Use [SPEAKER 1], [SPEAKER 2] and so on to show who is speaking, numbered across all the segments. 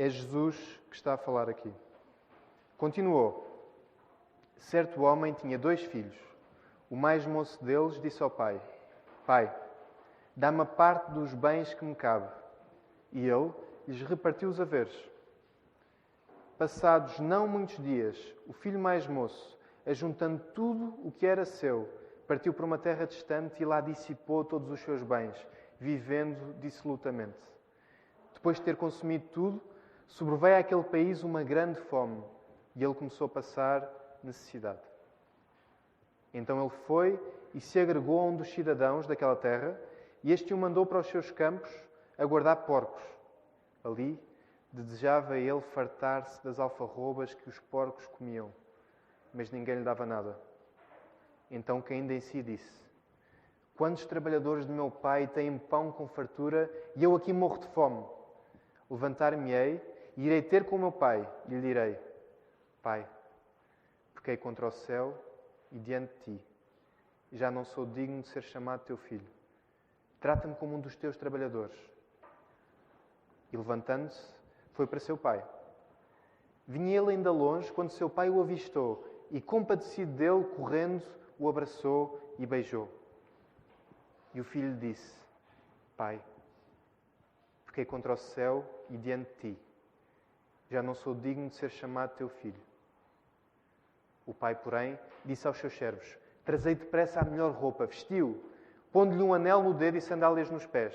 [SPEAKER 1] É Jesus que está a falar aqui. Continuou. Certo homem tinha 2 filhos. O mais moço deles disse ao pai: Pai, dá-me a parte dos bens que me cabe. E ele lhes repartiu os haveres. Passados não muitos dias, o filho mais moço, ajuntando tudo o que era seu, partiu para uma terra distante e lá dissipou todos os seus bens, vivendo dissolutamente. Depois de ter consumido tudo, sobreveio àquele país uma grande fome e ele começou a passar necessidade. Então ele foi e se agregou a um dos cidadãos daquela terra e este o mandou para os seus campos a guardar porcos. Ali desejava ele fartar-se das alfarrobas que os porcos comiam, mas ninguém lhe dava nada. Então, caindo em si, disse: Quantos trabalhadores de meu pai têm pão com fartura e eu aqui morro de fome? Levantar-me-ei e irei ter com o meu pai e lhe direi: Pai, pequei contra o céu e diante de ti, e já não sou digno de ser chamado teu filho. Trata-me como um dos teus trabalhadores. E levantando-se, foi para seu pai. Vinha ele ainda longe quando seu pai o avistou e, compadecido dele, correndo, o abraçou e beijou. E o filho lhe disse: Pai, pequei contra o céu e diante de ti. Já não sou digno de ser chamado teu filho. O pai, porém, disse aos seus servos: Trazei depressa a melhor roupa, vestiu, pondo-lhe um anel no dedo e sandálias nos pés.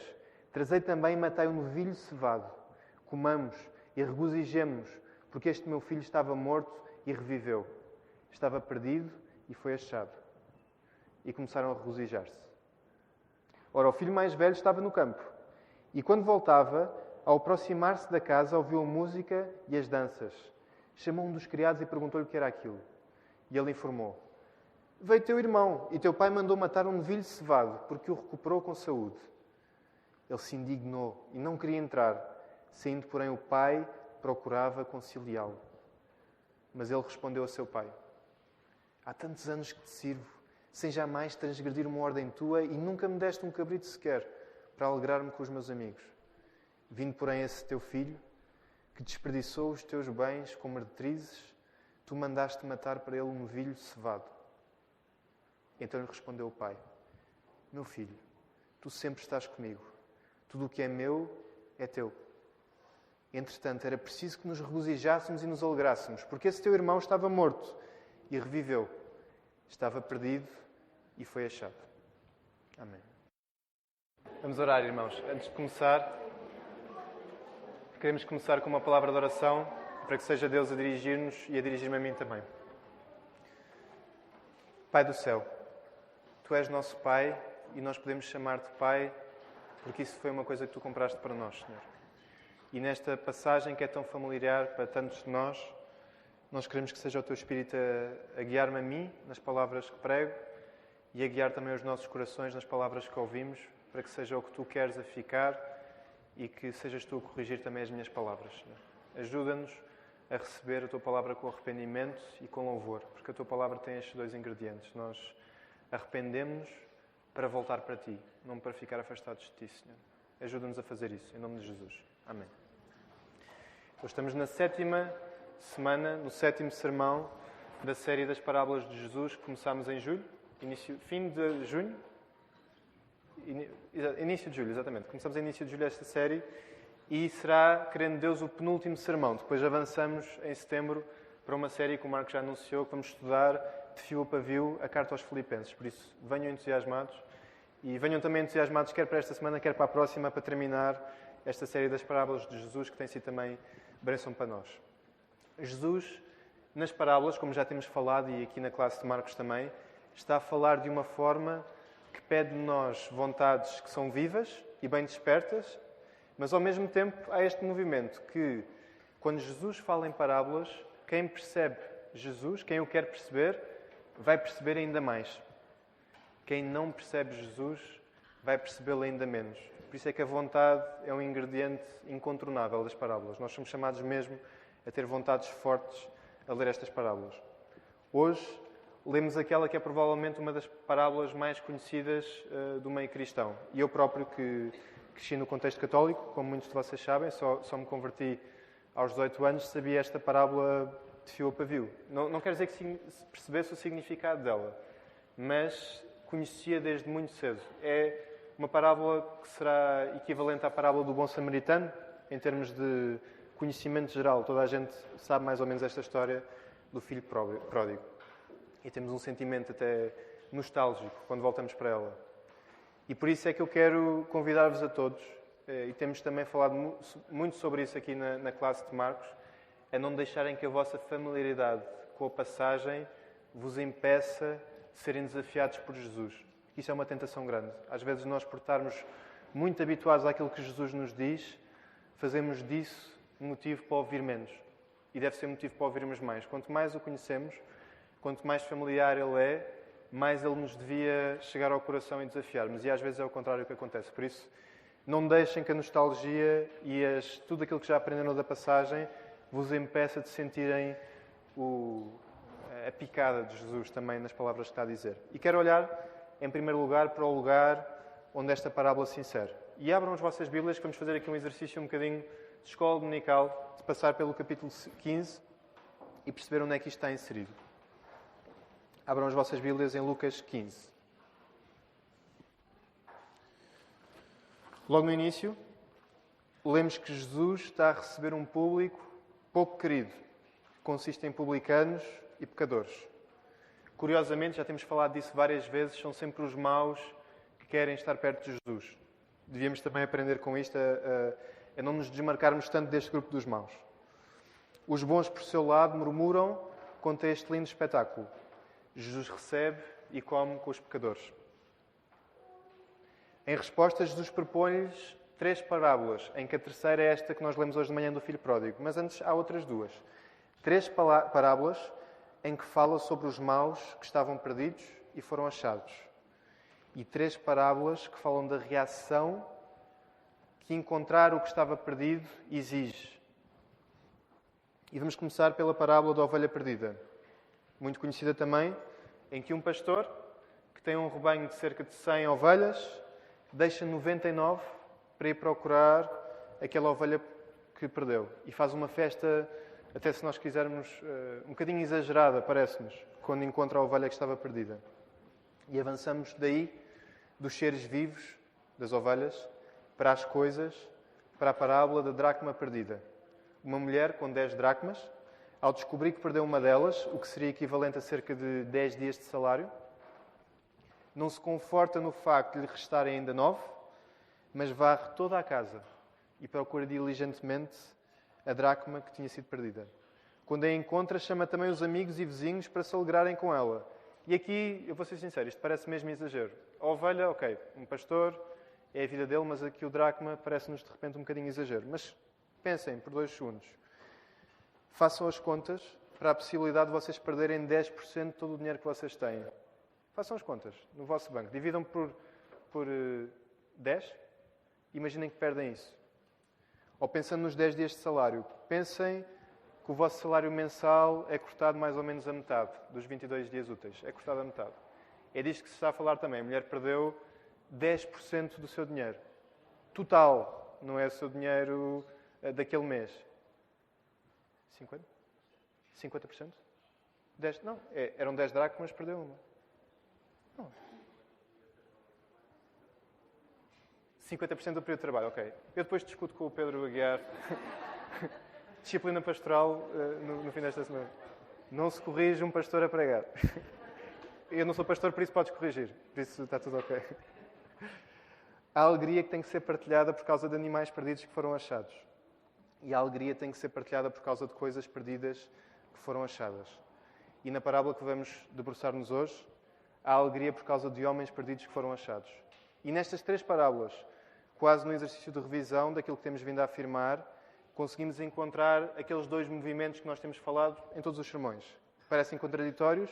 [SPEAKER 1] Trazei também e matai um novilho cevado. Comamos e regozijemo-nos, porque este meu filho estava morto e reviveu. Estava perdido e foi achado. E começaram a regozijar-se. Ora, o filho mais velho estava no campo. E quando voltava, ao aproximar-se da casa, ouviu a música e as danças. Chamou um dos criados e perguntou-lhe o que era aquilo. E ele informou: Veio teu irmão, e teu pai mandou matar um novilho cevado, porque o recuperou com saúde. Ele se indignou e não queria entrar. Saindo, porém, o pai procurava conciliá-lo. Mas ele respondeu a seu pai: Há tantos anos que te sirvo, sem jamais transgredir uma ordem tua, e nunca me deste um cabrito sequer, para alegrar-me com os meus amigos. Vindo, porém, esse teu filho, que desperdiçou os teus bens com meretrizes, tu mandaste matar para ele um novilho cevado. Então lhe respondeu o pai: Meu filho, tu sempre estás comigo. Tudo o que é meu é teu. Entretanto, era preciso que nos regozijássemos e nos alegrássemos, porque esse teu irmão estava morto e reviveu. Estava perdido e foi achado. Amém. Vamos orar, irmãos. Antes de começar, queremos começar com uma palavra de oração, para que seja Deus a dirigir-nos e a dirigir-me a mim também. Pai do céu, Tu és nosso Pai e nós podemos chamar-te Pai, porque isso foi uma coisa que Tu compraste para nós, Senhor. E nesta passagem que é tão familiar para tantos de nós queremos que seja o Teu Espírito a guiar-me a mim nas palavras que prego e a guiar também os nossos corações nas palavras que ouvimos, para que seja o que Tu queres a ficar e que sejas Tu a corrigir também as minhas palavras, Senhor. Ajuda-nos a receber a Tua palavra com arrependimento e com louvor, porque a Tua palavra tem estes 2 ingredientes. Nós arrependemos-nos para voltar para Ti, não para ficar afastados de Ti, Senhor. Ajuda-nos a fazer isso, em nome de Jesus. Amém. Então, estamos na 7ª semana, no 7º sermão da série das parábolas de Jesus, que começámos em julho, fim de junho, início de julho, exatamente. Começamos em início de julho esta série e será, querendo Deus, o penúltimo sermão. Depois avançamos em setembro para uma série que o Marco já anunciou, que vamos estudar de fio a pavio a carta aos Filipenses. Por isso, venham entusiasmados e venham também entusiasmados quer para esta semana, quer para a próxima, para terminar esta série das parábolas de Jesus, que tem sido também bênção para nós. Jesus, nas parábolas, como já temos falado, e aqui na classe de Marcos também, está a falar de uma forma que pede de nós vontades que são vivas e bem despertas, mas ao mesmo tempo há este movimento que, quando Jesus fala em parábolas, quem percebe Jesus, quem o quer perceber, vai perceber ainda mais. Quem não percebe Jesus vai percebê-lo ainda menos. Por isso é que a vontade é um ingrediente incontornável das parábolas. Nós somos chamados mesmo a ter vontades fortes a ler estas parábolas. Hoje, lemos aquela que é provavelmente uma das parábolas mais conhecidas do meio cristão. E eu próprio, que cresci no contexto católico, como muitos de vocês sabem, só me converti aos 18 anos, sabia esta parábola de fio a pavio. Não quer dizer que percebesse o significado dela, mas conhecia desde muito cedo. É uma parábola que será equivalente à parábola do bom samaritano, em termos de conhecimento geral. Toda a gente sabe mais ou menos esta história do filho pródigo. E temos um sentimento até nostálgico quando voltamos para ela. E por isso é que eu quero convidar-vos a todos, e temos também falado muito sobre isso aqui na classe de Marcos, a não deixarem que a vossa familiaridade com a passagem vos impeça de serem desafiados por Jesus. Isso é uma tentação grande. Às vezes nós, por estarmos muito habituados àquilo que Jesus nos diz, fazemos disso um motivo para ouvir menos. E deve ser motivo para ouvirmos mais. Quanto mais o conhecemos, quanto mais familiar ele é, mais ele nos devia chegar ao coração e desafiarmos. E às vezes é o contrário que acontece. Por isso, não deixem que a nostalgia e tudo aquilo que já aprenderam da passagem vos impeça de sentirem a picada de Jesus também nas palavras que está a dizer. E quero olhar, em primeiro lugar, para o lugar onde esta parábola se insere. E abram as vossas Bíblias, que vamos fazer aqui um exercício um bocadinho de escola dominical, de passar pelo capítulo 15 e perceber onde é que isto está inserido. Abram as vossas Bíblias em Lucas 15. Logo no início, lemos que Jesus está a receber um público pouco querido, que consiste em publicanos e pecadores. Curiosamente, já temos falado disso várias vezes, são sempre os maus que querem estar perto de Jesus. Devíamos também aprender com isto a não nos desmarcarmos tanto deste grupo dos maus. Os bons, por seu lado, murmuram contra este lindo espetáculo. Jesus recebe e come com os pecadores. Em resposta, Jesus propõe-lhes 3 parábolas, em que a terceira é esta que nós lemos hoje de manhã do Filho Pródigo. Mas antes há outras 2. 3 parábolas em que fala sobre os maus que estavam perdidos e foram achados. E 3 parábolas que falam da reação que encontrar o que estava perdido exige. E vamos começar pela parábola da ovelha perdida. Muito conhecida também, em que um pastor, que tem um rebanho de cerca de 100 ovelhas, deixa 99 para ir procurar aquela ovelha que perdeu. E faz uma festa, até se nós quisermos, um bocadinho exagerada, parece-nos, quando encontra a ovelha que estava perdida. E avançamos daí, dos seres vivos, das ovelhas, para as coisas, para a parábola da dracma perdida. Uma mulher com 10 dracmas, ao descobrir que perdeu uma delas, o que seria equivalente a cerca de 10 dias de salário, não se conforta no facto de lhe restarem ainda 9, mas varre toda a casa e procura diligentemente a dracma que tinha sido perdida. Quando a encontra, chama também os amigos e vizinhos para se alegrarem com ela. E aqui, eu vou ser sincero, isto parece mesmo exagero. A ovelha, ok, um pastor, é a vida dele, mas aqui o dracma parece-nos de repente um bocadinho exagero. Mas pensem por 2 segundos. Façam as contas para a possibilidade de vocês perderem 10% de todo o dinheiro que vocês têm. Façam as contas no vosso banco. Dividam por 10. Imaginem que perdem isso. Ou pensando nos 10 dias de salário, pensem que o vosso salário mensal é cortado mais ou menos a metade dos 22 dias úteis. É cortado a metade. É disto que se está a falar também. A mulher perdeu 10% do seu dinheiro. Total. Não é o seu dinheiro daquele mês. 50%? 50%? 10? Não. Eram 10 dracmas, perdeu uma. Não. 50% do período de trabalho, ok. Eu depois discuto com o Pedro Aguiar. Disciplina pastoral no fim desta semana. Não se corrige um pastor a pregar. Eu não sou pastor, por isso podes corrigir. Por isso está tudo ok. A alegria que tem que ser partilhada por causa de animais perdidos que foram achados. E a alegria tem que ser partilhada por causa de coisas perdidas que foram achadas. E na parábola que vamos debruçar-nos hoje, há alegria por causa de homens perdidos que foram achados. E nestas 3 parábolas, quase no exercício de revisão daquilo que temos vindo a afirmar, conseguimos encontrar aqueles 2 movimentos que nós temos falado em todos os sermões. Parecem contraditórios,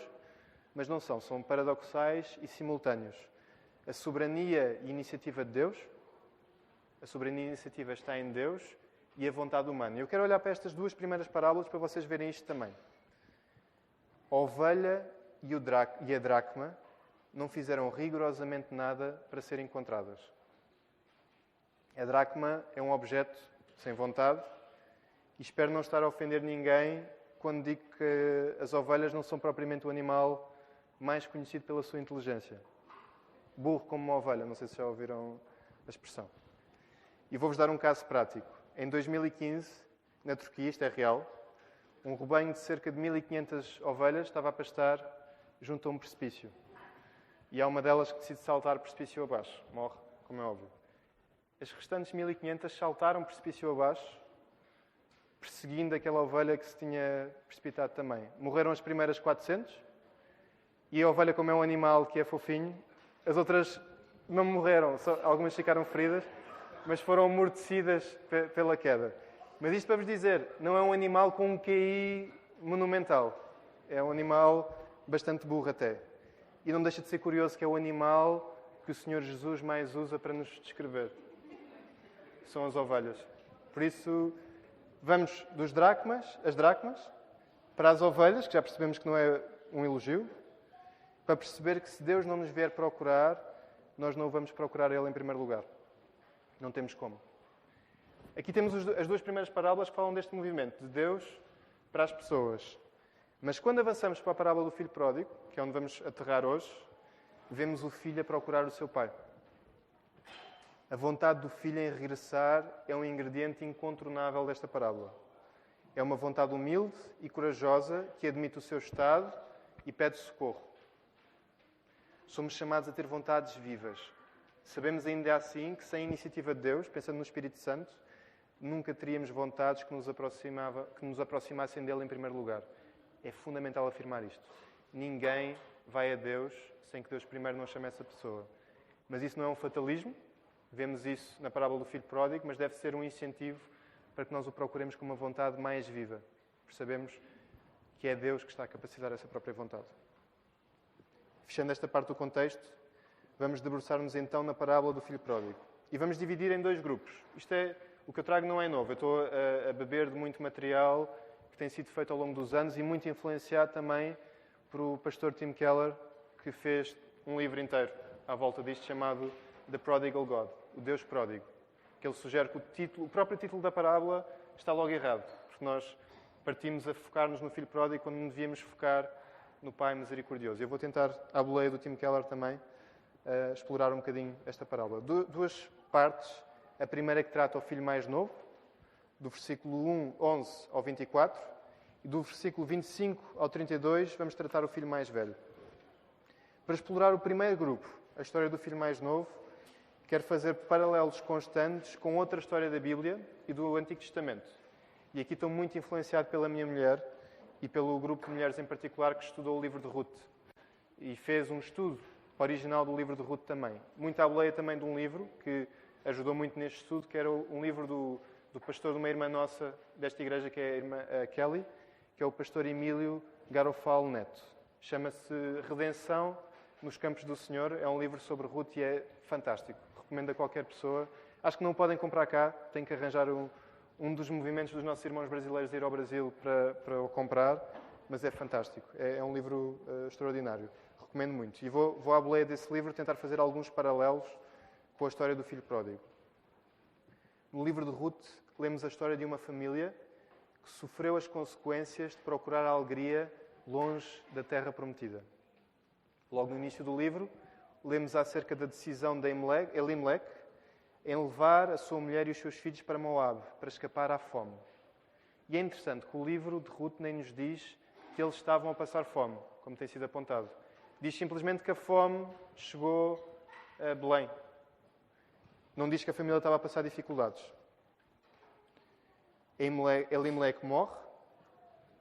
[SPEAKER 1] mas não são. São paradoxais e simultâneos. A soberania e iniciativa de Deus, a soberania e iniciativa está em Deus e a vontade humana. Eu quero olhar para estas 2 primeiras parábolas para vocês verem isto também. A ovelha e a dracma não fizeram rigorosamente nada para serem encontradas. A dracma é um objeto sem vontade E espero não estar a ofender ninguém quando digo que as ovelhas não são propriamente o animal mais conhecido pela sua inteligência. Burro como uma ovelha, não sei se já ouviram a expressão. E vou-vos dar um caso prático. Em 2015, na Turquia, isto é real, um rebanho de cerca de 1.500 ovelhas estava a pastar junto a um precipício. E há uma delas que decide saltar o precipício abaixo. Morre, como é óbvio. As restantes 1.500 saltaram o precipício abaixo, perseguindo aquela ovelha que se tinha precipitado também. Morreram as primeiras 400, e a ovelha, como é um animal que é fofinho, as outras não morreram, só algumas ficaram feridas, mas foram amortecidas pela queda. Mas isto para vos dizer, não é um animal com um QI monumental. É um animal bastante burro até. E não deixa de ser curioso que é o animal que o Senhor Jesus mais usa para nos descrever. São as ovelhas. Por isso, vamos dos as dracmas, para as ovelhas, que já percebemos que não é um elogio, para perceber que se Deus não nos vier procurar, nós não o vamos procurar a Ele em primeiro lugar. Não temos como. Aqui temos as duas primeiras parábolas que falam deste movimento, de Deus para as pessoas. Mas quando avançamos para a parábola do filho pródigo, que é onde vamos aterrar hoje, vemos o filho a procurar o seu pai. A vontade do filho em regressar é um ingrediente incontornável desta parábola. É uma vontade humilde e corajosa que admite o seu estado e pede socorro. Somos chamados a ter vontades vivas. Sabemos ainda assim que sem a iniciativa de Deus, pensando no Espírito Santo, nunca teríamos vontades que nos aproximassem dele em primeiro lugar. É fundamental afirmar isto. Ninguém vai a Deus sem que Deus primeiro não chame essa pessoa. Mas isso não é um fatalismo. Vemos isso na parábola do filho pródigo, mas deve ser um incentivo para que nós o procuremos com uma vontade mais viva. Percebemos que é Deus que está a capacitar essa própria vontade. Fechando esta parte do contexto, vamos debruçar-nos então na parábola do filho pródigo. E vamos dividir em dois grupos. O que eu trago não é novo. Eu estou a beber de muito material que tem sido feito ao longo dos anos e muito influenciado também por o pastor Tim Keller, que fez um livro inteiro à volta disto chamado The Prodigal God, o Deus pródigo. Que ele sugere que o próprio título da parábola está logo errado, porque nós partimos a focar-nos no filho pródigo quando devíamos focar no Pai misericordioso. Eu vou tentar, à boleia do Tim Keller também, explorar um bocadinho esta parábola. Duas partes. A primeira que trata o filho mais novo, do versículo 11 ao 24, e do versículo 25 ao 32 vamos tratar o filho mais velho. Para explorar o primeiro grupo, a história do filho mais novo, quero fazer paralelos constantes com outra história da Bíblia e do Antigo Testamento. E aqui estou muito influenciado pela minha mulher e pelo grupo de mulheres em particular que estudou o livro de Ruth. E fez um estudo original do livro de Ruth também. Muito à boleia também de um livro que ajudou muito neste estudo, que era um livro do pastor de uma irmã nossa desta igreja, que é a irmã Kelly, que é o pastor Emílio Garofalo Neto. Chama-se Redenção nos Campos do Senhor. É um livro sobre Ruth e é fantástico. Recomendo a qualquer pessoa. Acho que não o podem comprar cá. Tem que arranjar um dos movimentos dos nossos irmãos brasileiros de ir ao Brasil para o comprar. Mas é fantástico. É um livro extraordinário. Recomendo muito. E vou à boleia desse livro tentar fazer alguns paralelos com a história do filho pródigo. No livro de Ruth, lemos a história de uma família que sofreu as consequências de procurar a alegria longe da terra prometida. Logo no início do livro, lemos acerca da decisão de Elimelec em levar a sua mulher e os seus filhos para Moab, para escapar à fome. E é interessante que o livro de Ruth nem nos diz que eles estavam a passar fome, como tem sido apontado. Diz simplesmente que a fome chegou a Belém. Não diz que a família estava a passar dificuldades. Elimelec morre,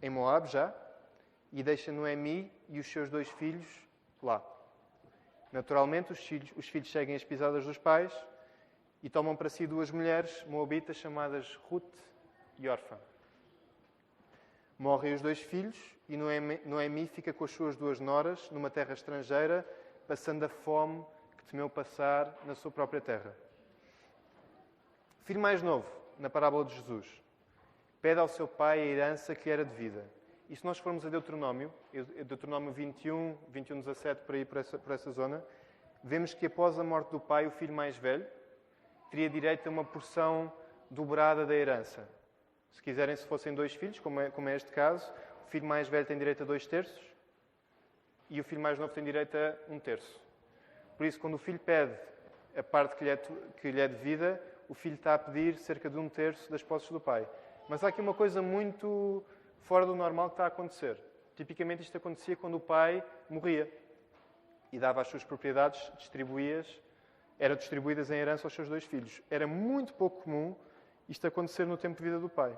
[SPEAKER 1] em Moab já, e deixa Noemi e os seus 2 filhos lá. Naturalmente, os filhos seguem as pisadas dos pais e tomam para si 2 mulheres moabitas chamadas Ruth e Orfa. Morrem os 2 filhos e Noemi fica com as suas 2 noras numa terra estrangeira, passando a fome que temeu passar na sua própria terra. O filho mais novo, na parábola de Jesus, pede ao seu pai a herança que lhe era devida. E se nós formos a Deuteronômio 21, 17, por aí, por essa zona, vemos que após a morte do pai, o filho mais velho teria direito a uma porção dobrada da herança. Se quiserem, se fossem 2 filhos, como é este caso, o filho mais velho tem direito a 2/3 e o filho mais novo tem direito a 1/3. Por isso, quando o filho pede a parte que lhe é devida, o filho está a pedir cerca de 1/3 das posses do pai. Mas há aqui uma coisa muito fora do normal que está a acontecer. Tipicamente isto acontecia quando o pai morria e dava as suas propriedades, eram distribuídas em herança aos seus 2 filhos. Era muito pouco comum isto acontecer no tempo de vida do pai.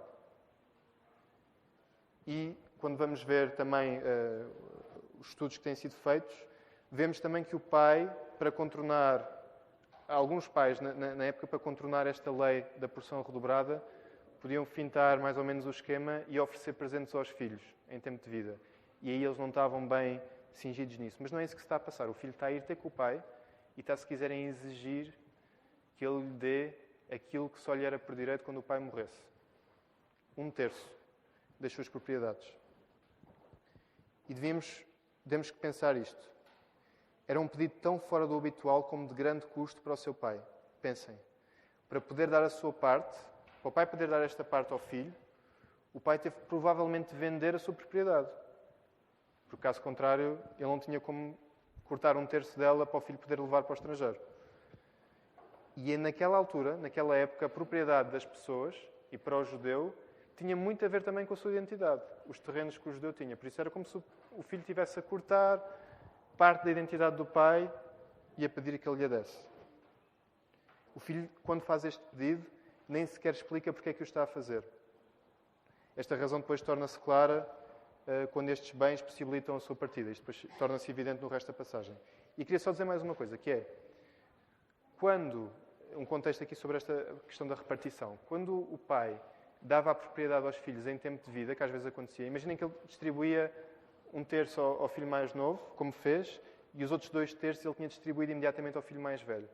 [SPEAKER 1] E quando vamos ver também os estudos que têm sido feitos, vemos também que o pai, para contornar, alguns pais na época, para contornar esta lei da porção redobrada, podiam fintar mais ou menos o esquema e oferecer presentes aos filhos em tempo de vida. E aí eles não estavam bem cingidos nisso. Mas não é isso que se está a passar. O filho está a ir ter com o pai e está, se quiserem, exigir que ele lhe dê aquilo que só lhe era por direito quando o pai morresse. 1/3 das suas propriedades. E devemos que pensar isto. Era um pedido tão fora do habitual como de grande custo para o seu pai. Pensem. Para poder dar a sua parte, para o pai poder dar esta parte ao filho, o pai teve provavelmente de vender a sua propriedade. Porque, caso contrário, ele não tinha como cortar 1/3 dela para o filho poder levar para o estrangeiro. E naquela altura, naquela época, a propriedade das pessoas, e para o judeu, tinha muito a ver também com a sua identidade. Os terrenos que o judeu tinha. Por isso era como se o filho estivesse a cortar parte da identidade do pai e a pedir que ele lhe a desse. O filho, quando faz este pedido, nem sequer explica porque é que o está a fazer. Esta razão depois torna-se clara quando estes bens possibilitam a sua partida. Isto depois torna-se evidente no resto da passagem. E queria só dizer mais uma coisa, que é, um contexto aqui sobre esta questão da repartição. Quando o pai dava a propriedade aos filhos em tempo de vida, que às vezes acontecia, imaginem que ele distribuía 1/3 ao filho mais novo, como fez, e os outros 2/3 ele tinha distribuído imediatamente ao filho mais velho.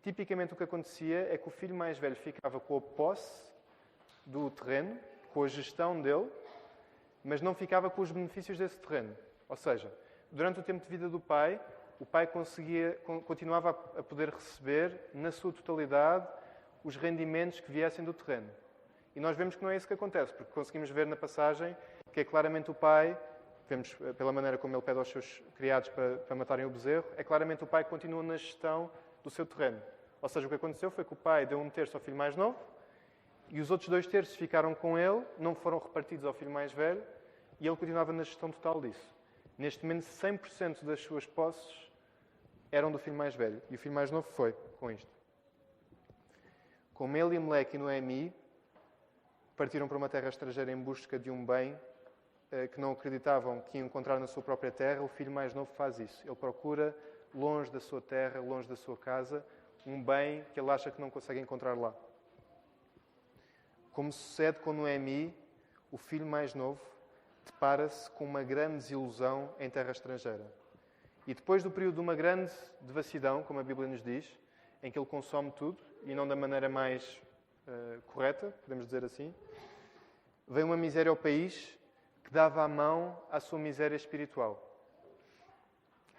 [SPEAKER 1] Tipicamente o que acontecia é que o filho mais velho ficava com a posse do terreno, com a gestão dele, mas não ficava com os benefícios desse terreno. Ou seja, durante o tempo de vida do pai, o pai continuava a poder receber, na sua totalidade, os rendimentos que viessem do terreno. E nós vemos que não é isso que acontece, porque conseguimos ver na passagem que é claramente o pai, vemos pela maneira como ele pede aos seus criados para matarem o bezerro, é claramente o pai que continua na gestão do seu terreno. Ou seja, o que aconteceu foi que o pai deu 1/3 ao filho mais novo e os outros 2/3 ficaram com ele, não foram repartidos ao filho mais velho e ele continuava na gestão total disso. Neste momento, 100% das suas posses eram do filho mais velho e o filho mais novo foi com isto. Como Elimelec e Noemi partiram para uma terra estrangeira em busca de um bem que não acreditavam que iam encontrar na sua própria terra, o filho mais novo faz isso. Ele procura, longe da sua terra, longe da sua casa, um bem que ele acha que não consegue encontrar lá. Como sucede com Noemi, o filho mais novo depara-se com uma grande desilusão em terra estrangeira. E depois do período de uma grande devassidão, como a Bíblia nos diz, em que ele consome tudo, e não da maneira mais correta, podemos dizer assim, vem uma miséria ao país que dava a mão à sua miséria espiritual.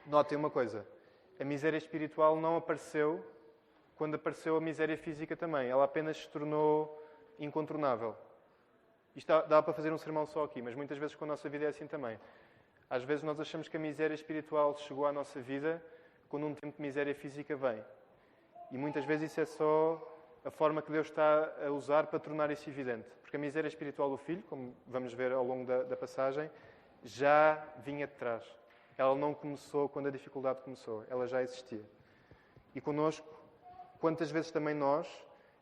[SPEAKER 1] Notem uma coisa, a miséria espiritual não apareceu quando apareceu a miséria física também. Ela apenas se tornou incontornável. Isto dá para fazer um sermão só aqui, mas muitas vezes com a nossa vida é assim também. Às vezes nós achamos que a miséria espiritual chegou à nossa vida quando um tempo de miséria física vem. E muitas vezes isso é só a forma que Deus está a usar para tornar isso evidente. Porque a miséria espiritual do filho, como vamos ver ao longo da passagem, já vinha de trás. Ela não começou quando a dificuldade começou. Ela já existia. E connosco, quantas vezes também nós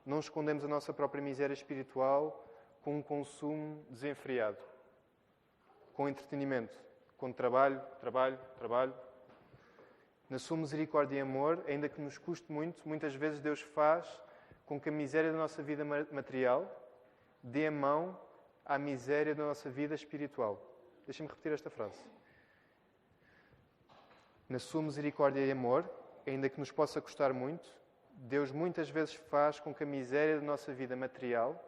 [SPEAKER 1] não escondemos a nossa própria miséria espiritual com um consumo desenfreado, com entretenimento, com trabalho. Na sua misericórdia e amor, ainda que nos custe muito, muitas vezes Deus faz com que a miséria da nossa vida material dê a mão à miséria da nossa vida espiritual. Deixem-me repetir esta frase. Na sua misericórdia e amor, ainda que nos possa custar muito, Deus muitas vezes faz com que a miséria da nossa vida material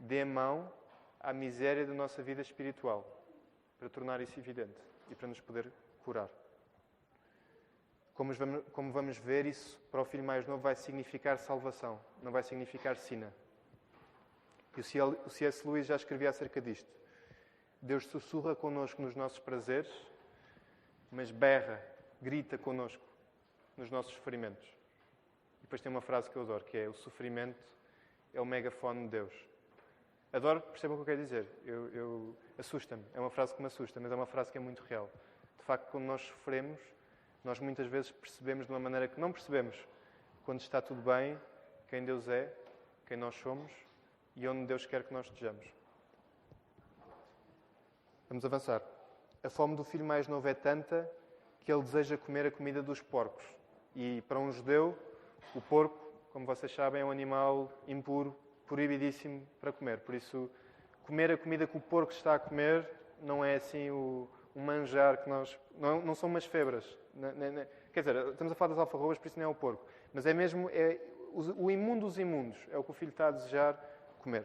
[SPEAKER 1] dê a mão à miséria da nossa vida espiritual, para tornar isso evidente e para nos poder curar. Como vamos ver, isso para o filho mais novo vai significar salvação, não vai significar sina. E o C.S. Lewis já escrevia acerca disto. Deus sussurra connosco nos nossos prazeres, mas berra, grita connosco nos nossos sofrimentos. E depois tem uma frase que eu adoro, que é: o sofrimento é o megafone de Deus. Adoro, percebam o que eu quero dizer. Assusta-me. É uma frase que me assusta, mas é uma frase que é muito real. De facto, quando nós sofremos, nós muitas vezes percebemos de uma maneira que não percebemos, quando está tudo bem, quem Deus é, quem nós somos e onde Deus quer que nós estejamos. Vamos avançar. A fome do filho mais novo é tanta que ele deseja comer a comida dos porcos. E para um judeu, o porco, como vocês sabem, é um animal impuro, proibidíssimo para comer. Por isso, comer a comida que o porco está a comer não é assim o manjar que nós... Não são umas febras. Quer dizer, estamos a falar das alfarrobas, por isso não é o porco. Mas é mesmo o imundo dos imundos. É o que o filho está a desejar comer.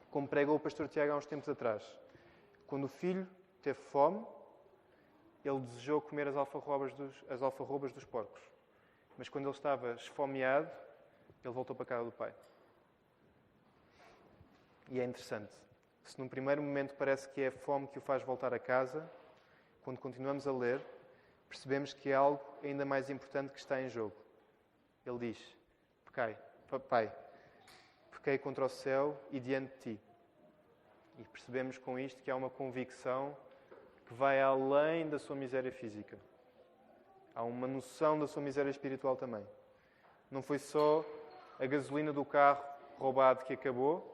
[SPEAKER 1] Como pregou o pastor Tiago há uns tempos atrás. Quando o filho teve fome, ele desejou comer as alfarrobas dos porcos. Mas quando ele estava esfomeado, ele voltou para a casa do pai. E é interessante. Se num primeiro momento parece que é a fome que o faz voltar a casa, quando continuamos a ler, percebemos que é algo ainda mais importante que está em jogo. Ele diz: Pai, pequei contra o céu e diante de ti. E percebemos com isto que há uma convicção que vai além da sua miséria física. Há uma noção da sua miséria espiritual também. Não foi só a gasolina do carro roubado que acabou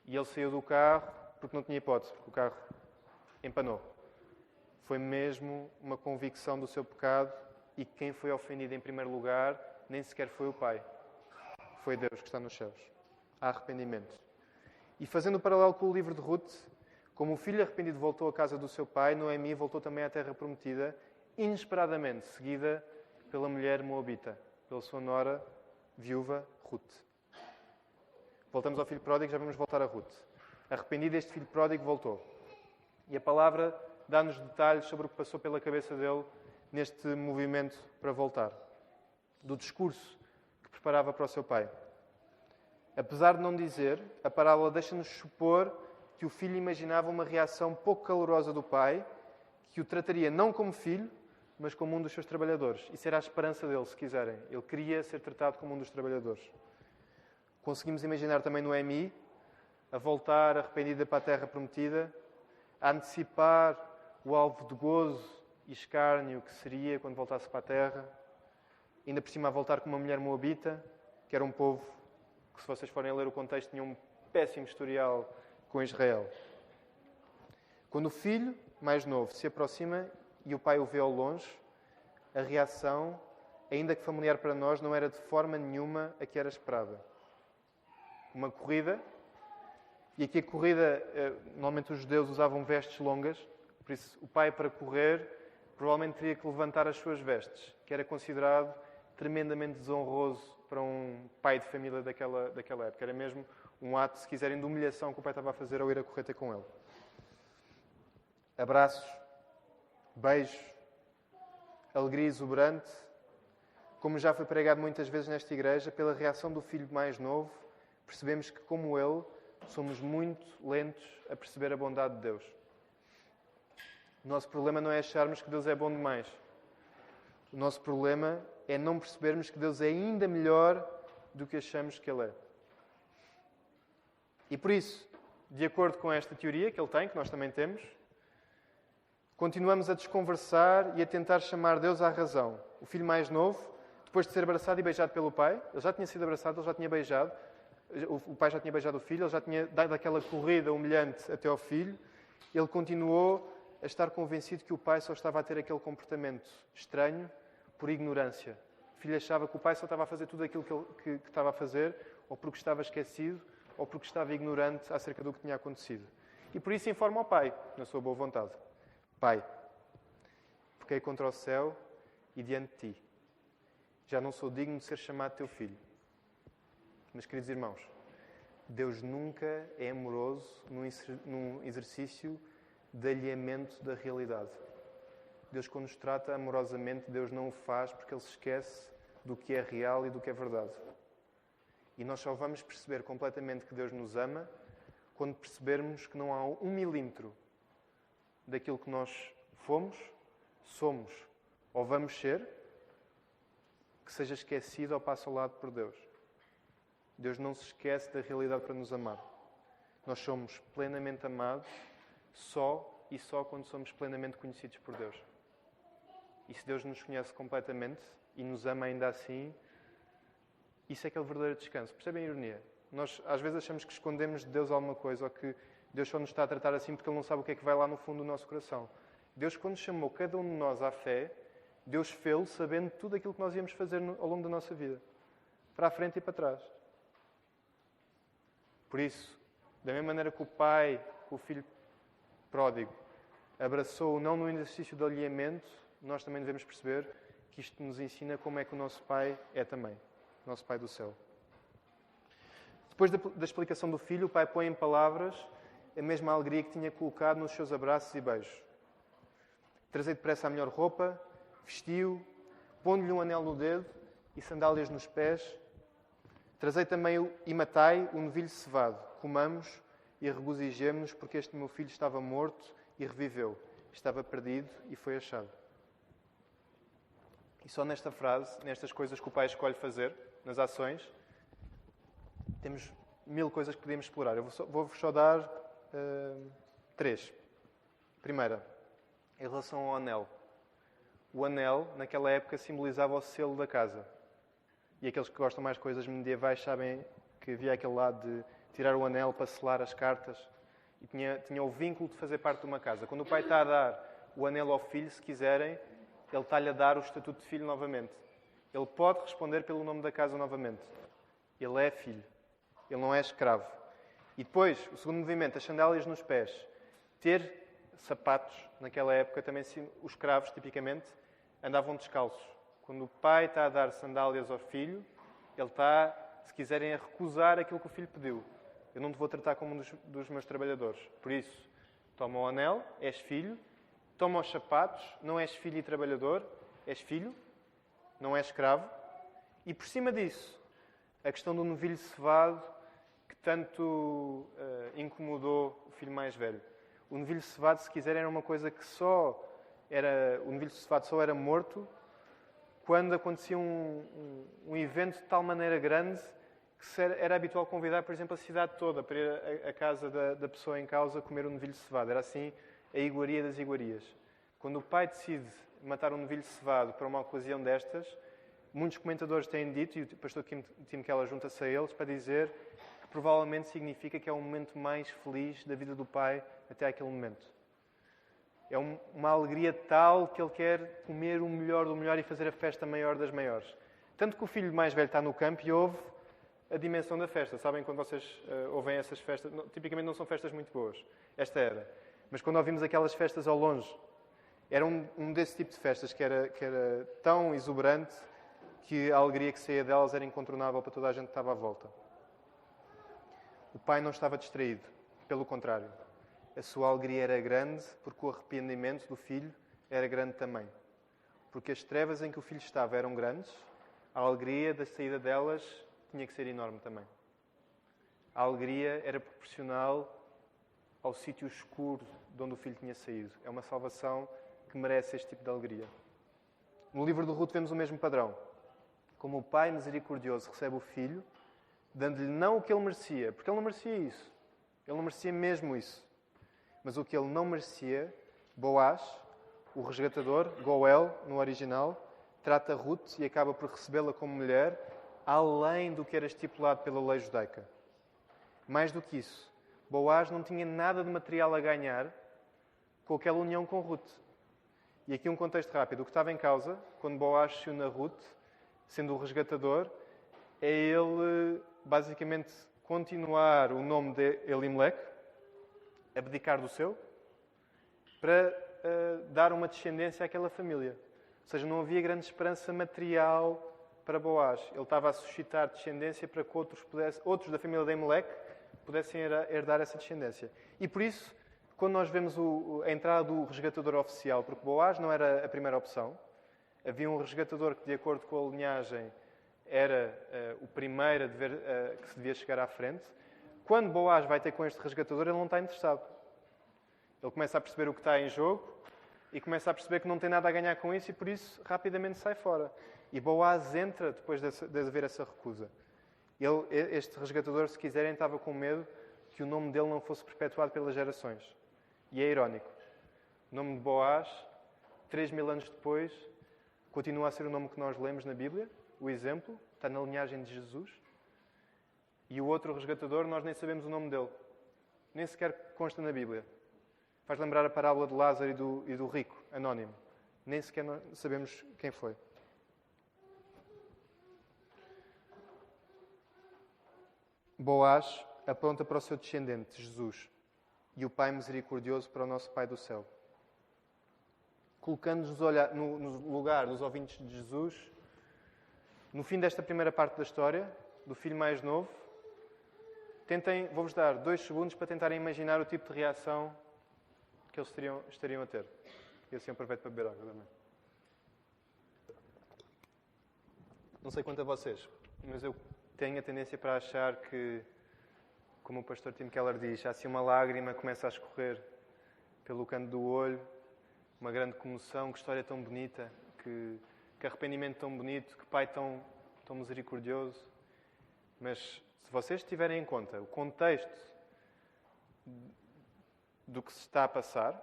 [SPEAKER 1] e ele saiu do carro porque não tinha hipótese, porque o carro empanou. Foi mesmo uma convicção do seu pecado e quem foi ofendido em primeiro lugar nem sequer foi o Pai. Foi Deus que está nos céus. Há arrependimento. E fazendo o paralelo com o livro de Ruth, como o filho arrependido voltou à casa do seu pai, Noemi voltou também à terra prometida, inesperadamente, seguida pela mulher moabita, pela sua nora, viúva, Ruth. Voltamos ao filho pródigo, já vamos voltar a Ruth. Arrependido, este filho pródigo voltou. E a palavra dá-nos detalhes sobre o que passou pela cabeça dele neste movimento para voltar. Do discurso que preparava para o seu pai. Apesar de não dizer, a parábola deixa-nos supor que o filho imaginava uma reação pouco calorosa do pai, que o trataria não como filho, mas como um dos seus trabalhadores. Isso era a esperança dele, se quiserem. Ele queria ser tratado como um dos trabalhadores. Conseguimos imaginar também Noemi a voltar arrependida para a terra prometida, a antecipar o alvo de gozo e escárnio que seria quando voltasse para a terra, ainda por cima a voltar com uma mulher moabita, que era um povo que, se vocês forem a ler o contexto, tinha um péssimo historial com Israel. Quando o filho mais novo se aproxima e o pai o vê ao longe, a reação, ainda que familiar para nós, não era de forma nenhuma a que era esperada. Uma corrida, e aqui a corrida, normalmente os judeus usavam vestes longas, por isso o pai, para correr, provavelmente teria que levantar as suas vestes, que era considerado tremendamente desonroso para um pai de família daquela época. Era mesmo um ato, se quiserem, de humilhação que o pai estava a fazer ao ir a correr ter com ele. Abraços, beijos, alegria exuberante. Como já foi pregado muitas vezes nesta igreja, pela reação do filho mais novo, percebemos que, como ele, somos muito lentos a perceber a bondade de Deus. O nosso problema não é acharmos que Deus é bom demais. O nosso problema é não percebermos que Deus é ainda melhor do que achamos que Ele é. E por isso, de acordo com esta teoria que ele tem, que nós também temos, continuamos a desconversar e a tentar chamar Deus à razão. O filho mais novo, depois de ser abraçado e beijado pelo pai, ele já tinha sido abraçado, ele já tinha beijado, o pai já tinha beijado o filho, ele já tinha dado aquela corrida humilhante até ao filho, ele continuou a estar convencido que o pai só estava a ter aquele comportamento estranho por ignorância. O filho achava que o pai só estava a fazer tudo aquilo que estava a fazer, ou porque estava esquecido, ou porque estava ignorante acerca do que tinha acontecido. E por isso informa ao pai, na sua boa vontade: Pai, pequei contra o céu e diante de ti. Já não sou digno de ser chamado teu filho. Mas, queridos irmãos, Deus nunca é amoroso num exercício de alheamento da realidade. Deus, quando nos trata amorosamente, Deus não o faz porque Ele se esquece do que é real e do que é verdade. E nós só vamos perceber completamente que Deus nos ama quando percebermos que não há 1 milímetro daquilo que nós fomos, somos ou vamos ser, que seja esquecido ou passe ao lado por Deus. Deus não se esquece da realidade para nos amar. Nós somos plenamente amados só e só quando somos plenamente conhecidos por Deus. E se Deus nos conhece completamente e nos ama ainda assim, isso é que é o verdadeiro descanso. Percebem a ironia? Nós às vezes achamos que escondemos de Deus alguma coisa ou que Deus só nos está a tratar assim porque Ele não sabe o que é que vai lá no fundo do nosso coração. Deus, quando chamou cada um de nós à fé, Deus fê-lo sabendo tudo aquilo que nós íamos fazer ao longo da nossa vida. Para a frente e para trás. Por isso, da mesma maneira que o pai, o filho pródigo, abraçou-o não no exercício de alinhamento, nós também devemos perceber que isto nos ensina como é que o nosso pai é também. O nosso pai do céu. Depois da explicação do filho, o pai põe em palavras a mesma alegria que tinha colocado nos seus abraços e beijos. Trazei depressa a melhor roupa, vestiu, pondo-lhe um anel no dedo e sandálias nos pés. Trazei também e matai o novilho cevado. Comamos e regozijemo-nos, porque este meu filho estava morto e reviveu. Estava perdido e foi achado. E só nesta frase, nestas coisas que o pai escolhe fazer, nas ações, temos 1000 coisas que podemos explorar. Eu vou-vos só dar 3. Primeira, em relação ao anel. O anel, naquela época, simbolizava o selo da casa. E aqueles que gostam mais de coisas medievais sabem que havia aquele lado de tirar o anel para selar as cartas. E tinha o vínculo de fazer parte de uma casa. Quando o pai está a dar o anel ao filho, se quiserem, ele está-lhe a dar o estatuto de filho novamente. Ele pode responder pelo nome da casa novamente. Ele é filho. Ele não é escravo. E depois, o segundo movimento, as sandálias nos pés. Ter sapatos, naquela época, também os escravos, tipicamente, andavam descalços. Quando o pai está a dar sandálias ao filho, ele está, se quiserem, a recusar aquilo que o filho pediu. Eu não te vou tratar como um dos meus trabalhadores. Por isso, toma o anel, és filho. Toma os sapatos, não és filho e trabalhador, és filho, não és escravo. E por cima disso, a questão do novilho cevado, que tanto incomodou o filho mais velho. O novilho cevado, se quiser, era uma coisa que o novilho cevado só era morto quando acontecia um evento de tal maneira grande que era habitual convidar, por exemplo, a cidade toda para ir à casa da pessoa em causa comer um novilho cevado. Era assim a iguaria das iguarias. Quando o pai decide matar um novilho cevado para uma ocasião destas, muitos comentadores têm dito, e o pastor Tim Keller junta-se a eles, para dizer que provavelmente significa que é o momento mais feliz da vida do pai até aquele momento. É uma alegria tal que ele quer comer o melhor do melhor e fazer a festa maior das maiores. Tanto que o filho mais velho está no campo e ouve a dimensão da festa. Sabem quando vocês ouvem essas festas? Tipicamente não são festas muito boas. Esta era. Mas quando ouvimos aquelas festas ao longe, era um desse tipo de festas que era tão exuberante que a alegria que saía delas era incontornável para toda a gente que estava à volta. O pai não estava distraído, pelo contrário. A sua alegria era grande porque o arrependimento do filho era grande também. Porque as trevas em que o filho estava eram grandes, a alegria da saída delas tinha que ser enorme também. A alegria era proporcional ao sítio escuro de onde o filho tinha saído. É uma salvação que merece este tipo de alegria. No livro de Ruth vemos o mesmo padrão. Como o pai misericordioso recebe o filho, dando-lhe não o que ele merecia, porque ele não merecia isso. Ele não merecia mesmo isso. Mas o que ele não merecia, Boaz, o resgatador, Goel, no original, trata Ruth e acaba por recebê-la como mulher, além do que era estipulado pela lei judaica. Mais do que isso, Boaz não tinha nada de material a ganhar com aquela união com Ruth. E aqui um contexto rápido. O que estava em causa, quando Boaz se une a Ruth, sendo o resgatador, é ele, basicamente, continuar o nome de Elimelec, abdicar do seu, para dar uma descendência àquela família. Ou seja, não havia grande esperança material para Boaz. Ele estava a suscitar descendência para que outros da família de Elimelec pudessem herdar essa descendência. E por isso, quando nós vemos a entrada do resgatador oficial, porque Boaz não era a primeira opção, havia um resgatador que, de acordo com a linhagem, era o primeiro que se devia chegar à frente. Quando Boaz vai ter com este resgatador, ele não está interessado. Ele começa a perceber o que está em jogo e começa a perceber que não tem nada a ganhar com isso e, por isso, rapidamente sai fora. E Boaz entra depois de haver essa recusa. Este resgatador, se quiserem, estava com medo que o nome dele não fosse perpetuado pelas gerações. E é irónico. O nome de Boaz, 3.000 anos depois, continua a ser o nome que nós lemos na Bíblia. O exemplo está na linhagem de Jesus. E o outro resgatador, nós nem sabemos o nome dele. Nem sequer consta na Bíblia. Faz lembrar a parábola de Lázaro e do rico, anónimo. Nem sequer sabemos quem foi. Boaz aponta para o seu descendente, Jesus, e o Pai misericordioso para o nosso Pai do céu. Colocando-nos no lugar dos ouvintes de Jesus, no fim desta primeira parte da história, do filho mais novo, vou-vos dar 2 segundos para tentarem imaginar o tipo de reação que eles estariam a ter. E assim aproveito para beber água também. Não sei quanto a vocês, mas eu tenho a tendência para achar que, como o pastor Tim Keller diz, há assim uma lágrima começa a escorrer pelo canto do olho, uma grande comoção, que história tão bonita, que arrependimento tão bonito, que pai tão misericordioso. Mas se vocês tiverem em conta o contexto do que se está a passar,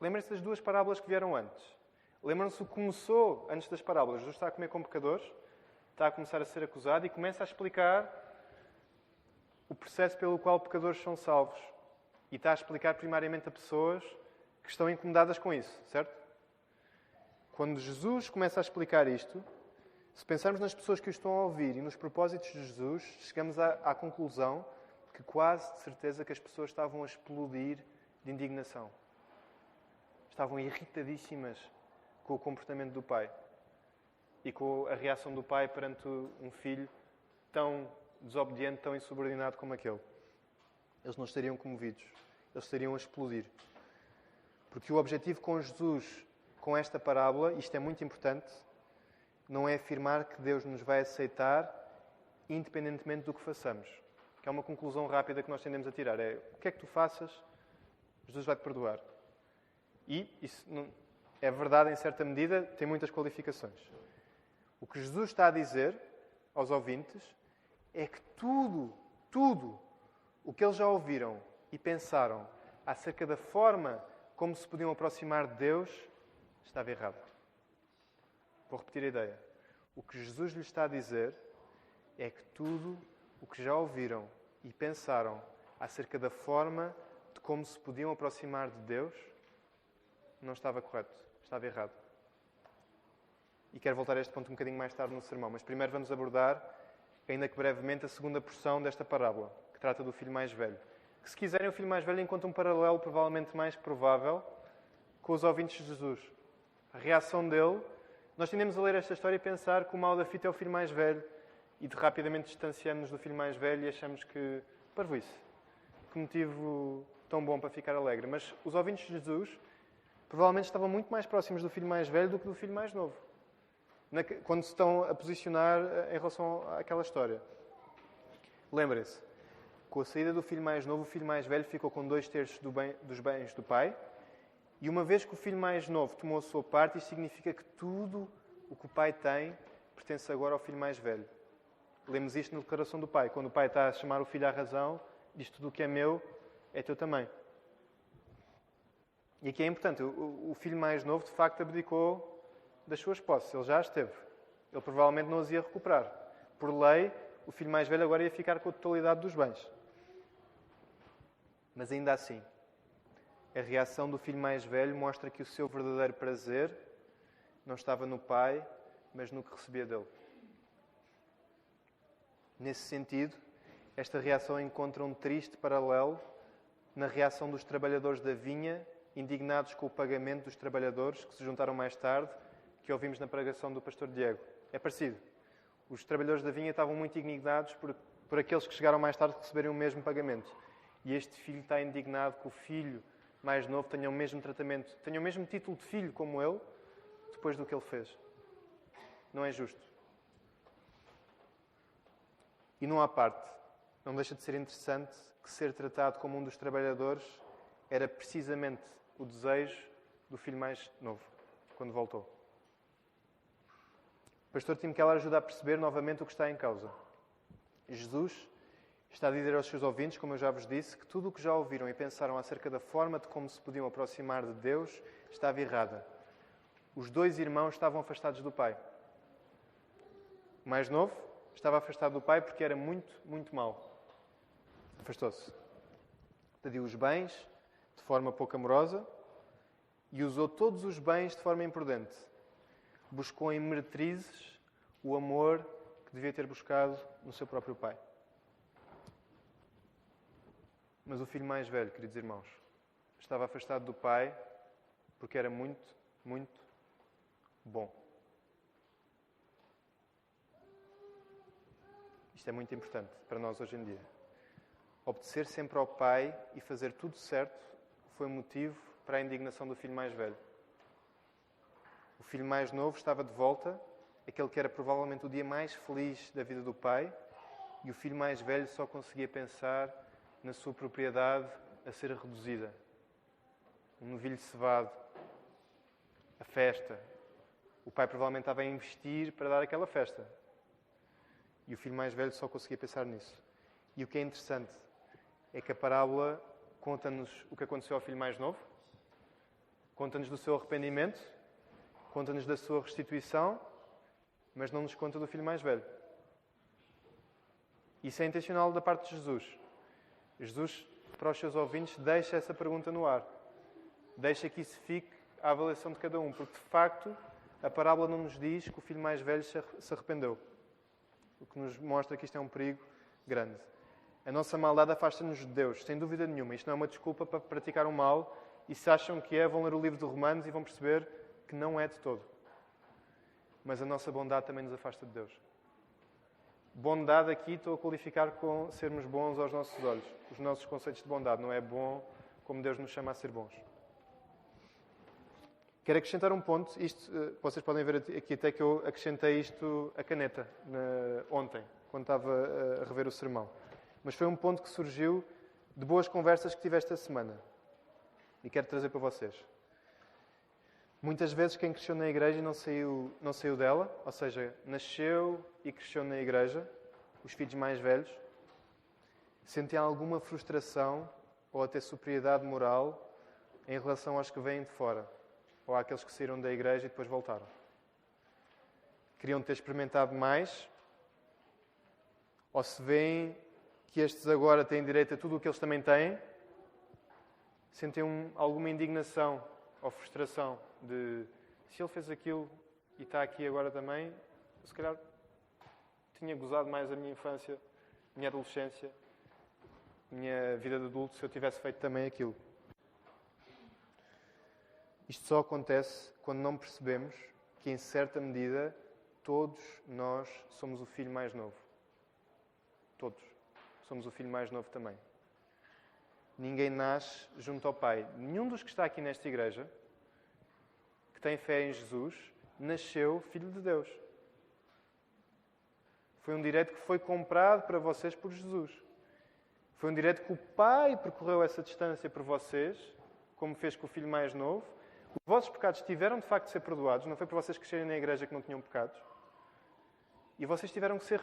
[SPEAKER 1] lembrem-se das 2 parábolas que vieram antes. Lembram-se o que começou antes das parábolas. Jesus está a comer com pecadores, está a começar a ser acusado e começa a explicar o processo pelo qual pecadores são salvos. E está a explicar primariamente a pessoas que estão incomodadas com isso, certo? Quando Jesus começa a explicar isto, se pensarmos nas pessoas que o estão a ouvir e nos propósitos de Jesus, chegamos à conclusão que quase de certeza que as pessoas estavam a explodir de indignação. Estavam irritadíssimas com o comportamento do pai e com a reação do pai perante um filho tão desobediente, tão insubordinado como aquele. Eles não estariam comovidos. Eles estariam a explodir. Porque o objetivo com Jesus, com esta parábola, isto é muito importante, não é afirmar que Deus nos vai aceitar independentemente do que façamos. Que é uma conclusão rápida que nós tendemos a tirar. É, o que é que tu faças, Jesus vai-te perdoar. E isso não, é verdade em certa medida, tem muitas qualificações. O que Jesus está a dizer aos ouvintes é que tudo o que eles já ouviram e pensaram acerca da forma como se podiam aproximar de Deus estava errado. Vou repetir a ideia. O que Jesus lhes está a dizer é que tudo o que já ouviram e pensaram acerca da forma de como se podiam aproximar de Deus não estava correto, estava errado. E quero voltar a este ponto um bocadinho mais tarde no sermão, mas primeiro vamos abordar, ainda que brevemente, a segunda porção desta parábola, que trata do filho mais velho. Que, se quiserem, o filho mais velho encontra um paralelo provavelmente mais provável com os ouvintes de Jesus. A reação dele, nós tendemos a ler esta história e pensar que o mal da fita é o filho mais velho e rapidamente distanciamos-nos do filho mais velho e achamos que, parvoíce, que motivo tão bom para ficar alegre. Mas os ouvintes de Jesus provavelmente estavam muito mais próximos do filho mais velho do que do filho mais novo, quando se estão a posicionar em relação àquela história. Lembrem-se, com a saída do filho mais novo, o filho mais velho ficou com 2/3 dos bens do pai, e uma vez que o filho mais novo tomou a sua parte, isso significa que tudo o que o pai tem pertence agora ao filho mais velho. Lemos isto na declaração do pai. Quando o pai está a chamar o filho à razão, diz: tudo o que é meu é teu também. E aqui é importante, o filho mais novo de facto abdicou das suas posses. Ele já as teve. Ele provavelmente não as ia recuperar. Por lei, o filho mais velho agora ia ficar com a totalidade dos bens. Mas ainda assim, a reação do filho mais velho mostra que o seu verdadeiro prazer não estava no pai, mas no que recebia dele. Nesse sentido, esta reação encontra um triste paralelo na reação dos trabalhadores da vinha, indignados com o pagamento dos trabalhadores que se juntaram mais tarde, que ouvimos na pregação do pastor Diego. É parecido. Os trabalhadores da vinha estavam muito indignados por aqueles que chegaram mais tarde receberem o mesmo pagamento. E este filho está indignado que o filho mais novo tenha o mesmo tratamento, tenha o mesmo título de filho como ele, depois do que ele fez. Não é justo. E não há parte, não deixa de ser interessante que ser tratado como um dos trabalhadores era precisamente o desejo do filho mais novo, quando voltou. O pastor Tim Keller ajuda a perceber novamente o que está em causa. Jesus está a dizer aos seus ouvintes, como eu já vos disse, que tudo o que já ouviram e pensaram acerca da forma de como se podiam aproximar de Deus estava errada. Os dois irmãos estavam afastados do Pai. O mais novo estava afastado do Pai porque era muito, muito mau. Afastou-se. Pediu os bens de forma pouco amorosa e usou todos os bens de forma imprudente. Buscou em meretrizes o amor que devia ter buscado no seu próprio Pai. Mas o filho mais velho, queridos irmãos, estava afastado do Pai porque era muito, muito bom. Isto é muito importante para nós hoje em dia. Obedecer sempre ao Pai e fazer tudo certo foi motivo para a indignação do filho mais velho. O filho mais novo estava de volta, aquele que era provavelmente o dia mais feliz da vida do pai, e o filho mais velho só conseguia pensar na sua propriedade a ser reduzida. Um novilho cevado, a festa. O pai provavelmente estava a investir para dar aquela festa. E o filho mais velho só conseguia pensar nisso. E o que é interessante é que a parábola conta-nos o que aconteceu ao filho mais novo, conta-nos do seu arrependimento, conta-nos da sua restituição, mas não nos conta do filho mais velho. Isso é intencional da parte de Jesus. Jesus, para os seus ouvintes, deixa essa pergunta no ar. Deixa que isso fique à avaliação de cada um, porque, de facto, a parábola não nos diz que o filho mais velho se arrependeu. O que nos mostra que isto é um perigo grande. A nossa maldade afasta-nos de Deus, sem dúvida nenhuma. Isto não é uma desculpa para praticar o mal, e se acham que é, vão ler o livro de Romanos e vão perceber que não é de todo. Mas a nossa bondade também nos afasta de Deus. Bondade aqui estou a qualificar com sermos bons aos nossos olhos. Os nossos conceitos de bondade. Não é bom como Deus nos chama a ser bons. Quero acrescentar um ponto. Isto, vocês podem ver aqui até que eu acrescentei isto à caneta ontem, quando estava a rever o sermão. Mas foi um ponto que surgiu de boas conversas que tive esta semana. E quero trazer para vocês. Muitas vezes quem cresceu na igreja e não saiu dela, ou seja, nasceu e cresceu na igreja, os filhos mais velhos, sentem alguma frustração ou até superioridade moral em relação aos que vêm de fora, ou àqueles que saíram da igreja e depois voltaram. Queriam ter experimentado mais, ou se veem que estes agora têm direito a tudo o que eles também têm, sentem alguma indignação ou frustração de se ele fez aquilo e está aqui agora também, se calhar tinha gozado mais a minha infância, a minha adolescência, a minha vida de adulto, se eu tivesse feito também aquilo. Isto só acontece quando não percebemos que, em certa medida, todos nós somos o filho mais novo. Todos. Somos o filho mais novo também. Ninguém nasce junto ao Pai. Nenhum dos que está aqui nesta igreja, que tem fé em Jesus, nasceu filho de Deus. Foi um direito que foi comprado para vocês por Jesus. Foi um direito que o Pai percorreu essa distância por vocês, como fez com o filho mais novo. Os vossos pecados tiveram de facto de ser perdoados. Não foi por vocês crescerem na igreja que não tinham pecados. E vocês tiveram que ser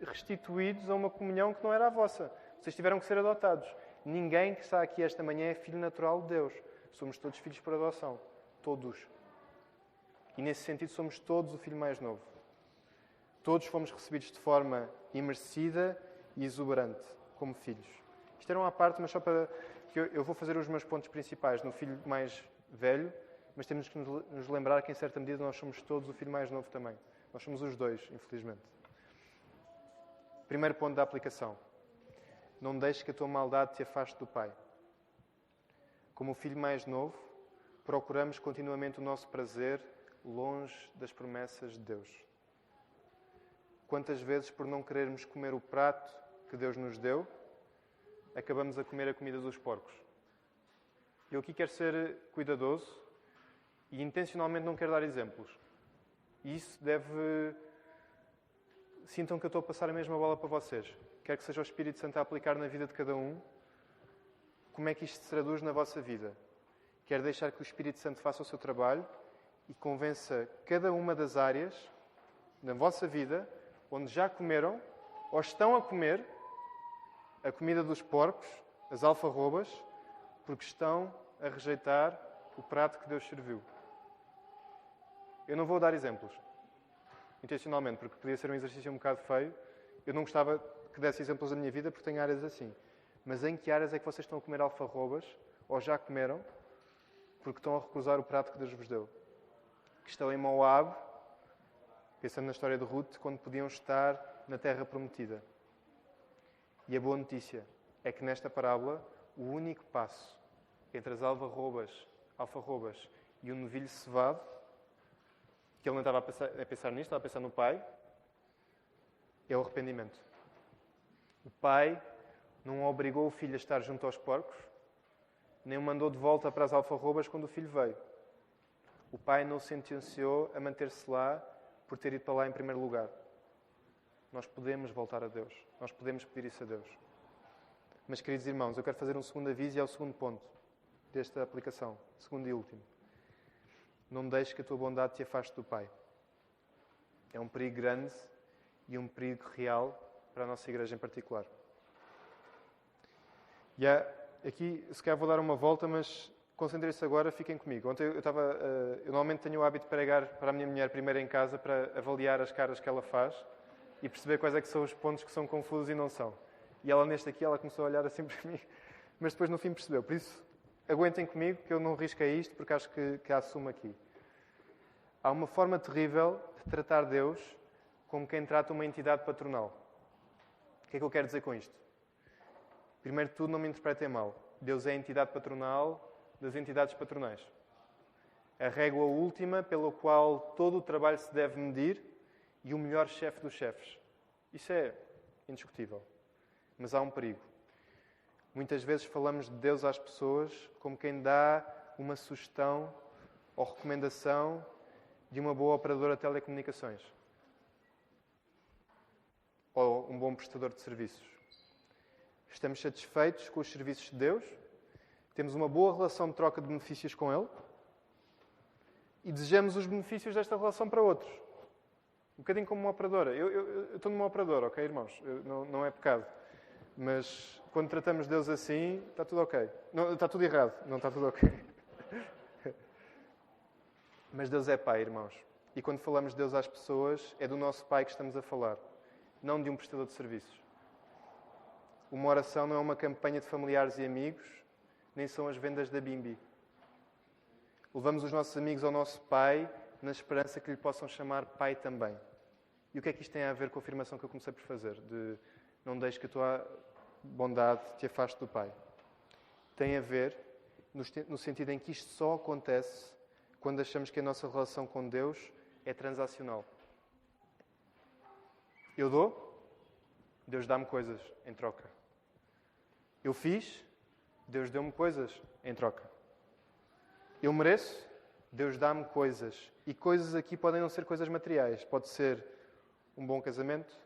[SPEAKER 1] restituídos a uma comunhão que não era a vossa. Vocês tiveram que ser adotados. Ninguém que está aqui esta manhã é filho natural de Deus. Somos todos filhos por adoção. Todos. E nesse sentido somos todos o filho mais novo. Todos fomos recebidos de forma imerecida e exuberante, como filhos. Isto era uma parte, mas só para que eu vou fazer os meus pontos principais no filho mais velho, mas temos que nos lembrar que, em certa medida, nós somos todos o filho mais novo também. Nós somos os dois, infelizmente. Primeiro ponto da aplicação. Não deixes que a tua maldade te afaste do Pai. Como o filho mais novo, procuramos continuamente o nosso prazer longe das promessas de Deus. Quantas vezes, por não querermos comer o prato que Deus nos deu, acabamos a comer a comida dos porcos? Eu aqui quero ser cuidadoso e intencionalmente não quero dar exemplos. E isso deve sintam que eu estou a passar a mesma bola para vocês. Quer que seja o Espírito Santo a aplicar na vida de cada um. Como é que isto se traduz na vossa vida? Quero deixar que o Espírito Santo faça o seu trabalho e convença cada uma das áreas na vossa vida onde já comeram ou estão a comer a comida dos porcos, as alfarrobas, porque estão a rejeitar o prato que Deus serviu. Eu não vou dar exemplos, intencionalmente, porque podia ser um exercício um bocado feio. Eu não gostava que desse exemplos da minha vida, porque tenho áreas assim. Mas em que áreas é que vocês estão a comer alfarrobas, ou já comeram, porque estão a recusar o prato que Deus vos deu? Que estão em Moab, pensando na história de Ruth, quando podiam estar na terra prometida. E a boa notícia é que nesta parábola, o único passo entre as alfarrobas e o novilho cevado, que ele não estava a pensar nisto, estava a pensar no pai, é o arrependimento. O pai não obrigou o filho a estar junto aos porcos, nem o mandou de volta para as alfarrobas quando o filho veio. O pai não o sentenciou a manter-se lá por ter ido para lá em primeiro lugar. Nós podemos voltar a Deus. Nós podemos pedir isso a Deus. Mas, queridos irmãos, eu quero fazer um segundo aviso e é o segundo ponto desta aplicação. Segundo e último. Não deixes que a tua bondade te afaste do Pai. É um perigo grande e um perigo real para a nossa igreja em particular. E aqui, se calhar vou dar uma volta, mas concentrem-se agora, fiquem comigo. Ontem eu normalmente tenho o hábito de pregar para a minha mulher primeiro em casa para avaliar as caras que ela faz e perceber quais é que são os pontos que são confusos e não são. E ela neste aqui, ela começou a olhar assim para mim, mas depois no fim percebeu. Por isso, aguentem comigo que eu não risquei isto porque acho que a assumo aqui. Há uma forma terrível de tratar Deus como quem trata uma entidade patronal. O que é que eu quero dizer com isto? Primeiro de tudo, não me interpretem mal. Deus é a entidade patronal das entidades patronais. A régua última pela qual todo o trabalho se deve medir e o melhor chefe dos chefes. Isso é indiscutível. Mas há um perigo. Muitas vezes falamos de Deus às pessoas como quem dá uma sugestão ou recomendação de uma boa operadora de telecomunicações. Ou um bom prestador de serviços. Estamos satisfeitos com os serviços de Deus, temos uma boa relação de troca de benefícios com Ele e desejamos os benefícios desta relação para outros. Um bocadinho como uma operadora. Eu estou numa operadora, ok, irmãos? Não é pecado. Mas quando tratamos Deus assim, está tudo ok. Não, está tudo errado. Não está tudo ok. Mas Deus é Pai, irmãos. E quando falamos de Deus às pessoas, é do nosso Pai que estamos a falar. Não de um prestador de serviços. Uma oração não é uma campanha de familiares e amigos, nem são as vendas da Bimbi. Levamos os nossos amigos ao nosso Pai na esperança que lhe possam chamar Pai também. E o que é que isto tem a ver com a afirmação que eu comecei por fazer? De não deixes que a tua bondade te afaste do Pai. Tem a ver no sentido em que isto só acontece quando achamos que a nossa relação com Deus é transacional. Eu dou, Deus dá-me coisas em troca. Eu fiz, Deus deu-me coisas em troca. Eu mereço, Deus dá-me coisas. E coisas aqui podem não ser coisas materiais. Pode ser um bom casamento,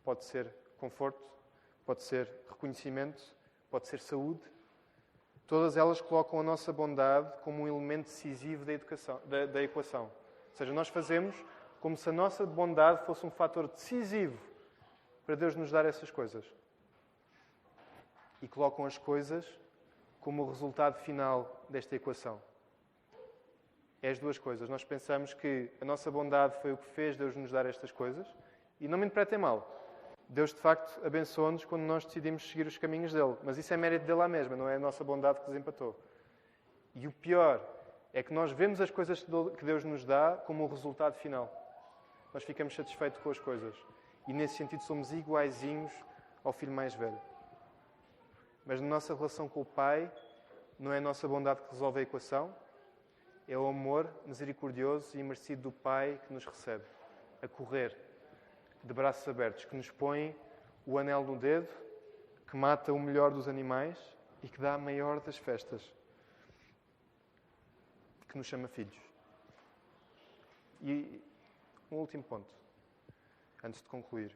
[SPEAKER 1] pode ser conforto, pode ser reconhecimento, pode ser saúde. Todas elas colocam a nossa bondade como um elemento decisivo da equação. Ou seja, nós fazemos como se a nossa bondade fosse um fator decisivo para Deus nos dar essas coisas. E colocam as coisas como o resultado final desta equação. É as duas coisas. Nós pensamos que a nossa bondade foi o que fez Deus nos dar estas coisas. E não me interpretem mal. Deus, de facto, abençoa-nos quando nós decidimos seguir os caminhos dele. Mas isso é mérito dele à mesma, não é a nossa bondade que desempatou. E o pior é que nós vemos as coisas que Deus nos dá como o resultado final. Nós ficamos satisfeitos com as coisas. E, nesse sentido, somos iguaizinhos ao filho mais velho. Mas na nossa relação com o Pai, não é a nossa bondade que resolve a equação, é o amor misericordioso e merecido do Pai que nos recebe, a correr, de braços abertos, que nos põe o anel no dedo, que mata o melhor dos animais e que dá a maior das festas, que nos chama filhos. E um último ponto, antes de concluir.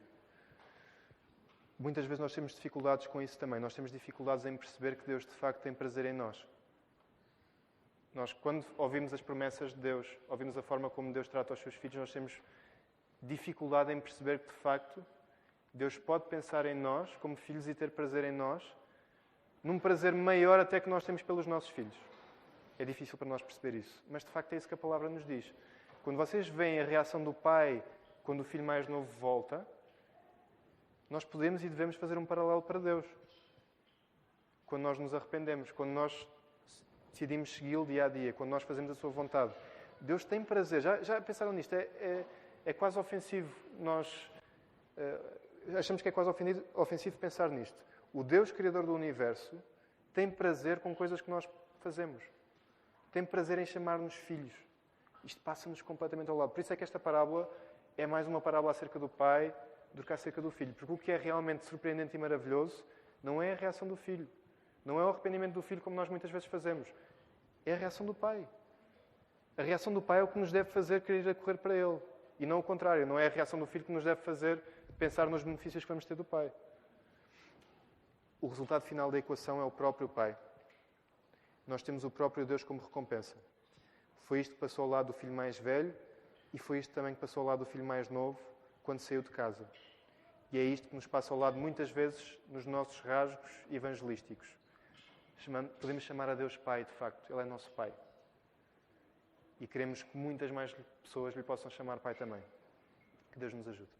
[SPEAKER 1] muitas vezes nós temos dificuldades com isso também. Nós temos dificuldades em perceber que Deus, de facto, tem prazer em nós. Nós, quando ouvimos as promessas de Deus, ouvimos a forma como Deus trata os seus filhos, nós temos dificuldade em perceber que, de facto, Deus pode pensar em nós como filhos e ter prazer em nós, num prazer maior até que nós temos pelos nossos filhos. É difícil para nós perceber isso. Mas, de facto, é isso que a palavra nos diz. Quando vocês veem a reação do pai quando o filho mais novo volta, nós podemos e devemos fazer um paralelo para Deus. Quando nós nos arrependemos, quando nós decidimos segui-lo dia a dia, quando nós fazemos a sua vontade. Deus tem prazer. Já pensaram nisto? É quase ofensivo. Nós achamos que é quase ofensivo pensar nisto. O Deus Criador do Universo tem prazer com coisas que nós fazemos. Tem prazer em chamar-nos filhos. Isto passa-nos completamente ao lado. Por isso é que esta parábola é mais uma parábola acerca do pai do que acerca do filho. Porque o que é realmente surpreendente e maravilhoso não é a reação do filho. Não é o arrependimento do filho como nós muitas vezes fazemos. É a reação do pai. A reação do pai é o que nos deve fazer querer ir a correr para ele. E não o contrário. Não é a reação do filho que nos deve fazer pensar nos benefícios que vamos ter do pai. O resultado final da equação é o próprio pai. Nós temos o próprio Deus como recompensa. Foi isto que passou ao lado do filho mais velho e foi isto também que passou ao lado do filho mais novo quando saiu de casa. E é isto que nos passa ao lado muitas vezes nos nossos rasgos evangelísticos. Podemos chamar a Deus Pai, de facto. Ele é nosso Pai. E queremos que muitas mais pessoas lhe possam chamar Pai também. Que Deus nos ajude.